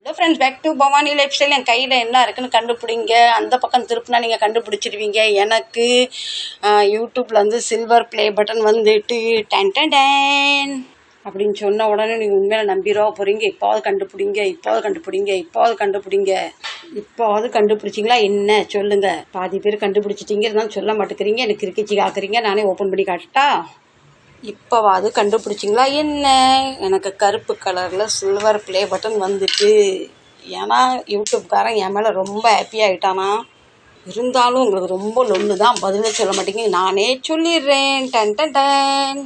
Hello friends, back to Bhavani lifestyle. என் கையில் என்ன இருக்குன்னு கண்டுபிடிங்க. அந்த பக்கம் திருப்பினா நீங்கள் கண்டுபிடிச்சிருவீங்க. எனக்கு யூடியூப்பில் வந்து சில்வர் ப்ளே பட்டன் வந்துட்டு டன் டன் டன் அப்படின்னு சொன்ன உடனே நீங்கள் உண்மையில நம்பிடுவா போகிறீங்க. இப்போது கண்டுபிடிச்சிங்களா என்ன சொல்லுங்கள். பாதி பேர் கண்டுபிடிச்சிட்டிங்க, இருந்தாலும் சொல்ல மாட்டேங்கிறீங்க. எனக்கு கிரிக்கிச்சி காக்குறீங்க. நானே ஓப்பன் பண்ணி காட்டட்டா? இப்போவாது கண்டுபிடிச்சிங்களா என்ன? எனக்கு கருப்பு கலரில் சில்வர் ப்ளே பட்டன் வந்துட்டு. ஏன்னா யூடியூப்காரன் என் மேலே ரொம்ப ஹாப்பி ஆகிட்டானா. இருந்தாலும் உங்களுக்கு ரொம்ப லொன்னு தான், பதிலே சொல்ல மாட்டேங்க. நானே சொல்லிடுறேன். Done done done.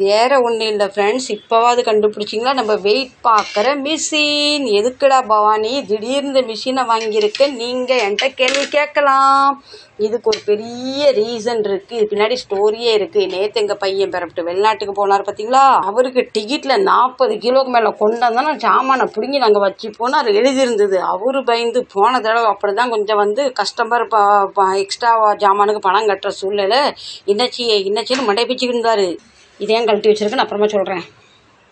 வேறு ஒன்றும் இல்லை ஃப்ரெண்ட்ஸ், இப்போவாது கண்டுபிடிச்சிங்களா? நம்ம வெயிட் பார்க்குற மிஷின். எதுக்குடா பவானி திடீர்னு மிஷினை வாங்கியிருக்க? நீங்கள் என்கிட்ட கேள்வி கேட்கலாம். இதுக்கு ஒரு பெரிய ரீசன் இருக்குது. இது பின்னாடி ஸ்டோரியே இருக்குது. நேற்று எங்கள் பையன் பெறப்பட்டு வெளிநாட்டுக்கு போனார் பார்த்தீங்களா? அவருக்கு டிக்கெட்டில் 40 கிலோக்கு மேலே கொண்டு வந்தாலும் சாமானை பிடுங்கி நாங்கள் வச்சு போனால் எழுதியிருந்தது. அவரு பயந்து போன தடவை அப்படி தான் கொஞ்சம் வந்து கஸ்டமர் எக்ஸ்ட்ரா ஜாமானுக்கு பணம் கட்டுற சூழ்நிலை இன்னச்சின்னு மண்டை பிச்சுக்கிட்டு இருந்தார். இதையும் கழட்டி வச்சுருக்கேன்னு அப்புறமா சொல்கிறேன்.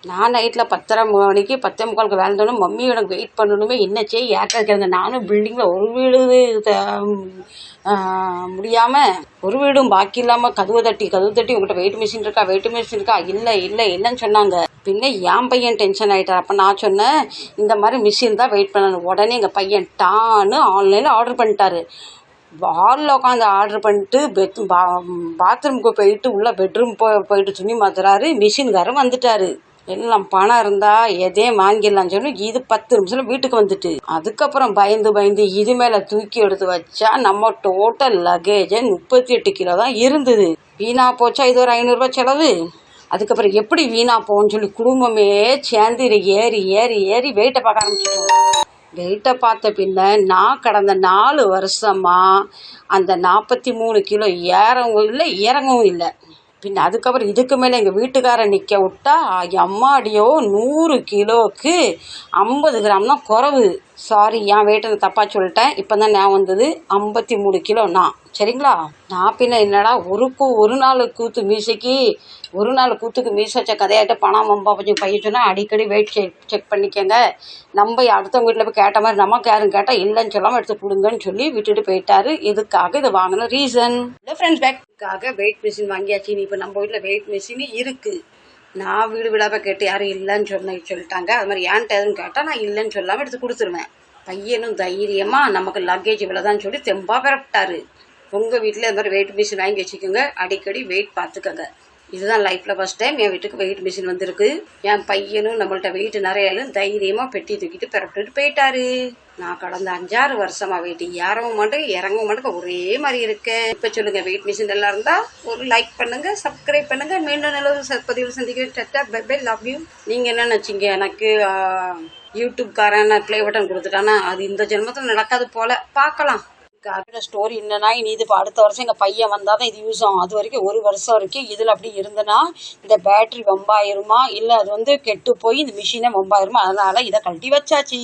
நான் நைட்டில் 10:30 மணிக்கு 10:45 வேலை தோணும். மம்மி எனக்கு வெயிட் பண்ணணுமே, என்னச்சே ஏற்ற இருக்கிறது. நானும் பில்டிங்கில் ஒரு வீடு முடியாமல் ஒரு வீடும் பாக்கி இல்லாமல் கதவு தட்டி உங்கள்கிட்ட வெயிட் மிஷின் இருக்கா? இல்லைன்னு சொன்னாங்க. பின்ன என் பையன் டென்ஷன் ஆகிட்டார். அப்போ நான் சொன்னேன், இந்த மாதிரி மிஷின் தான் வெயிட் பண்ணணும். உடனே எங்கள் பையன் டான்னு ஆன்லைனில் ஆர்டர் பண்ணிட்டாரு. ஹாலில் உட்காந்து ஆர்டர் பண்ணிட்டு பாத்ரூமுக்கு போயிட்டு உள்ள பெட்ரூம் போயிட்டு துணி மாத்துறாரு. மிஷின்காரன் வந்துட்டாரு. எல்லாம் பணம் இருந்தால் எதையும் வாங்கிடலான்னு சொல்லி இது 10 நிமிஷம் வீட்டுக்கு வந்துட்டு. அதுக்கப்புறம் பயந்து இது மேலே தூக்கி எடுத்து வச்சா நம்ம டோட்டல் லக்கேஜை 38 கிலோ தான் இருந்தது. வீணா போச்சா? இது ஒரு 500 ரூபாய் செலவு. அதுக்கப்புறம் எப்படி வீணா போகும்னு சொல்லி குடும்பமே சேர்ந்து ஏறி வெயிட்டை பார்க்க ஆரம்பிச்சிட்டோம். வெயிட்டை பார்த்த பின்ன நான் கடந்த 4 வருஷமாக அந்த 43 கிலோ இறங்கவும் இல்லை. பின்ன அதுக்கப்புறம் இதுக்கு மேலே எங்கள் வீட்டுக்காரன் நிற்க விட்டா அம்மாடியோ 100 கிலோவுக்கு 50 கிராம் தான் குறவு. சாரி, என் வெயிட்டை நான் தப்பாக சொல்லிட்டேன். இப்போ தான் நான் வந்தது 53 கிலோ நான். சரிங்களா? நான் பின்ன என்னடா ஒரு நாள் கூத்துக்கு மீசை வச்ச கதையாகிட்ட பணம் வம்பா கொஞ்சம் பையன் சொன்னால் அடிக்கடி வெயிட் செக் பண்ணிக்கங்க. நம்ம அடுத்தவங்க வீட்டில் போய் கேட்ட மாதிரி நமக்கு யாரும் கேட்டால் இல்லைன்னு சொல்லாமல் எடுத்து கொடுங்கன்னு சொல்லி விட்டுட்டு போயிட்டாரு. எதுக்காக இதை வாங்கின ரீசன் இல்லை ஃப்ரெண்ட்ஸ். பேக்காக வெயிட் மிஷின் வாங்கியாச்சு. இப்போ நம்ம வீட்டில் வெயிட் மிஷின் இருக்குது. நான் வீடாக கேட்டு யாரும் இல்லைன்னு சொல்லிட்டாங்க. அது மாதிரி ஏன்ட்ட எதுன்னு கேட்டால் நான் இல்லைன்னு சொல்லாமல் எடுத்து கொடுத்துருவேன். பையனும் தைரியமாக நமக்கு லக்கேஜ் இவ்வளோதான் சொல்லி தெம்பாக பெறப்பட்டாரு. உங்கள் வீட்டில் இது மாதிரி வெயிட் மிஷின் வாங்கி வச்சுக்கோங்க. அடிக்கடி வெயிட் பார்த்துக்கோங்க. இதுதான் லைஃப்பில் ஃபஸ்ட் டைம் என் வீட்டுக்கு வெயிட் மிஷின் வந்திருக்கு. என் பையனும் நம்மள்ட்ட வெயிட் நிறையாலும் தைரியமாக பெட்டி தூக்கிட்டு பெறப்பட்டு போயிட்டாரு. நான் கடந்த 5-6 வருஷமாக வெயிட் இறங்கவும் மாட்டேங்க ஒரே மாதிரி இருக்கேன். இப்போ சொல்லுங்கள், வெயிட் மிஷின் எல்லாம் இருந்தால் ஒரு லைக் பண்ணுங்கள், சப்ஸ்கிரைப் பண்ணுங்கள். மீண்டும் நல்ல பதிவில் சந்திக்கிறேன். Love you. நீங்கள் என்ன நினச்சிங்க? எனக்கு யூடியூப்காரன் ப்ளே பட்டன் கொடுத்துட்டானா? அது இந்த ஜென்மத்தில் நடக்காது போல். பார்க்கலாம். ஸ்டோரி என்னன்னா, இனி இது அடுத்த வருஷம் எங்கள் பையன் வந்தால் தான் இது யூஸ் ஆகும். அது வரைக்கும் 1 வருஷம் வரைக்கும் இதில் அப்படி இருந்தனா இந்த பேட்டரி வம்பாயிருமா, இல்லை அது வந்து கெட்டு போய் இந்த மிஷினே வம்பாயிருமா. அதனால் இதை கழட்டி வச்சாச்சு.